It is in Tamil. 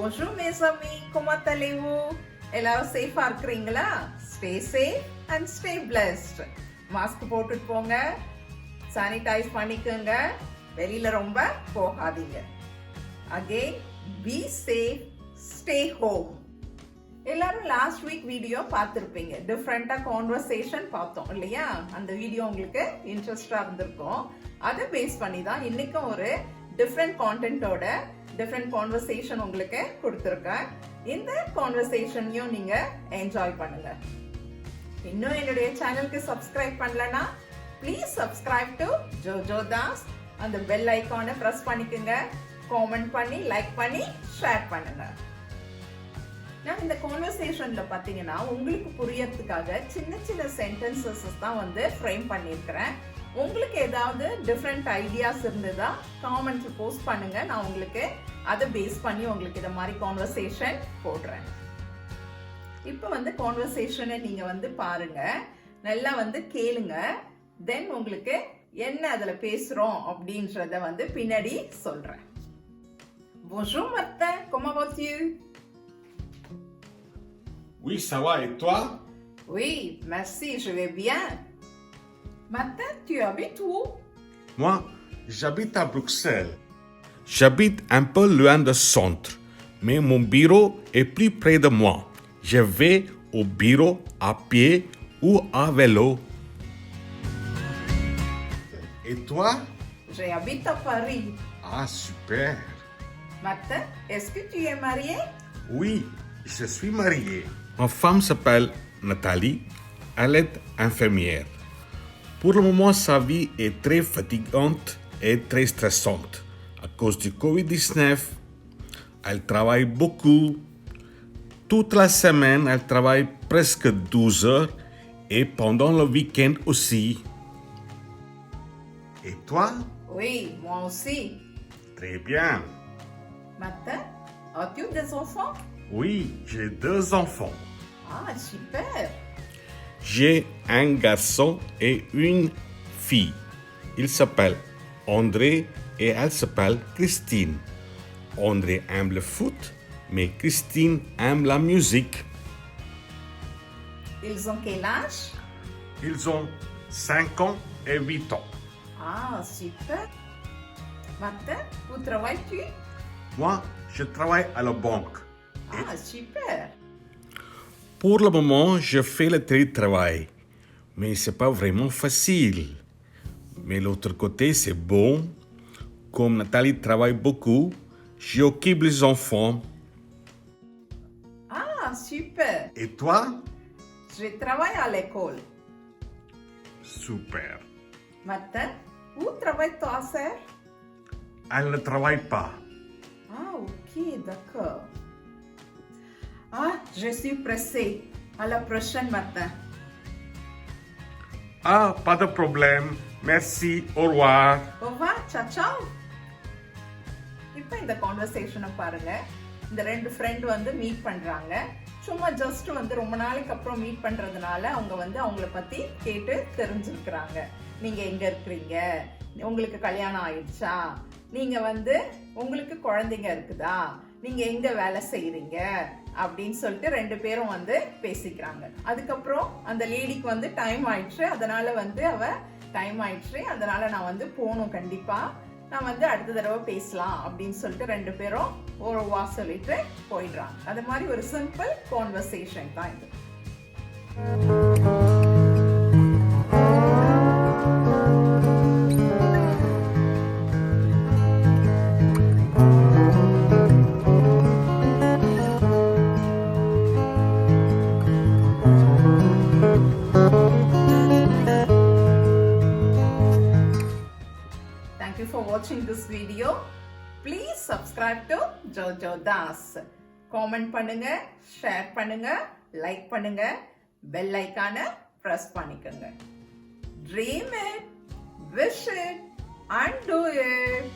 Bonjour mes amis, comment allez-vous? எல்லாரும் சேஃபா இருக்கீங்களா? Stay safe and stay blessed. Mask போட்டுட்டு போங்க, சானிடைஸ் பண்ணிக்கோங்க, வெளியில ரொம்ப போகாதீங்க. Again, be safe, stay home. எல்லாரும் லாஸ்ட் வீக் வீடியோ பார்த்துருப்பீங்க. டிஃப்ரெண்டா கான்வர்சேஷன் பார்த்தோம் இல்லையா? அந்த வீடியோ உங்களுக்கு இன்ட்ரெஸ்டா இருந்திருக்கும். அதை பேஸ் பண்ணி தான் இன்னைக்கும் ஒரு டிஃப்ரெண்ட் கான்டென்ட்டோட டிஃப்ரெண்ட் கான்வர்சேஷன் உங்களுக்கு கொடுத்துருக்கேன். இந்த கான்வர்சேஷனையும் நீங்க என்ஜாய் பண்ணுங்க. இன்னும் என்னுடைய சேனலுக்கு சப்ஸ்கிரைப் பண்ணலனா ப்ளீஸ் சப்ஸ்கிரைப் டு ஜோஜோ தாஸ். அந்த பெல் ஐகானை பிரஸ் பண்ணிக்கோங்க, காமெண்ட் பண்ணி லைக் பண்ணி ஷேர் பண்ணுங்க. நான் இந்த கான்வர்சேஷன்ல பாத்தீங்கன்னா உங்களுக்கு புரியறதுக்காக சின்ன சின்ன சென்டென்சஸ் தான் வந்து ஃப்ரேம் பண்ணியிருக்கிறேன். உங்களுக்கு ஏதாவது டிஃப்ரெண்ட் ஐடியாஸ் இருந்ததா காமெண்ட்ல போஸ்ட் பண்ணுங்க. நான் உங்களுக்கு அதை பேஸ் பண்ணி உங்களுக்கு இந்த மாதிரி கான்வர்சேஷன் போடுறேன். இப்போ வந்து கான்வர்சேஷனை நீங்க வந்து பாருங்க, நல்லா வந்து கேளுங்க. தென் உங்களுக்கு என்ன அதுல பேசுறோம் அப்படின்றத வந்து பின்னாடி சொல்றேன். Bonjour Martin, comment vas-tu? Oui, ça va, et toi? Oui, merci, je vais bien. Martin, tu habites où? Moi, j'habite à Bruxelles. J'habite un peu loin du centre, mais mon bureau est plus près de moi. Je vais au bureau à pied ou à vélo. Et toi? J'habite à Paris. Ah, super. Martin, est-ce que tu es marié? Oui, je suis marié. Ma femme s'appelle Nathalie. Elle est infirmière. Pour le moment, sa vie est très fatigante et très stressante. À cause du Covid-19, elle travaille beaucoup. Toute la semaine, elle travaille presque 12 heures et pendant le week-end aussi. Et toi? Oui, moi aussi. Très bien. Martin, as-tu des enfants? Oui, j'ai 2 enfants. Ah, super. J'ai un garçon et une fille. Il s'appelle André et elle s'appelle Christine. André aime le foot, mais Christine aime la musique. Ils ont quel âge? Ils ont 5 ans et 8 ans. Ah, super. Martin, où travailles-tu? Moi, je travaille à la banque. Ah, super. Pour le moment, je fais le télétravail, mais c'est pas vraiment facile. Mais l'autre côté, c'est bon. Comme Nathalie travaille beaucoup, j'occupe les enfants. Ah, super. Et toi? Je travaille à l'école. Super. Martin, où travaille ta sœur? Elle ne travaille pas. Ah, ok, d'accord. Ah, je suis pressée. À la prochaine, Martin. Ah, pas de problème. Merci. Au revoir. Au revoir, ciao, ciao. இப்போ இந்த கான்வர்சேஷனை பாருங்க. இந்த ரெண்டு ஃப்ரெண்ட் வந்து மீட் பண்றாங்க. சும்மா ஜஸ்ட் வந்து ரொம்ப நாளைக்கு அப்புறம் மீட் பண்றதுனால அவங்க வந்து அவங்கள பத்தி கேட்டு தெரிஞ்சிருக்கிறாங்க. நீங்க எங்க இருக்கிறீங்க, உங்களுக்கு கல்யாணம் ஆயிடுச்சா, நீங்க வந்து உங்களுக்கு குழந்தைங்க இருக்குதா, நீங்க எங்க வேலை செய்யறீங்க அப்படின்னு சொல்லிட்டு ரெண்டு பேரும் வந்து பேசிக்கிறாங்க. அதுக்கப்புறம் அந்த லேடிக்கு வந்து டைம் ஆயிடுச்சு, அதனால வந்து அதனால நான் வந்து போகணும், கண்டிப்பா நான் வந்து அடுத்த தடவை பேசலாம் அப்படின்னு சொல்லிட்டு ரெண்டு பேரும் ஒரு வா சொல்லிட்டு போயிடுறாங்க. அது மாதிரி ஒரு சிம்பிள் கான்வர்சேஷன் தான் இது. Thank you for watching this video. Please subscribe to Jojoe Dasse. Comment பண்ணுங்க, share பண்ணுங்க, like பண்ணுங்க, bell icon-ஐ press பண்ணிக்கங்க. Dream it, wish it, and do it.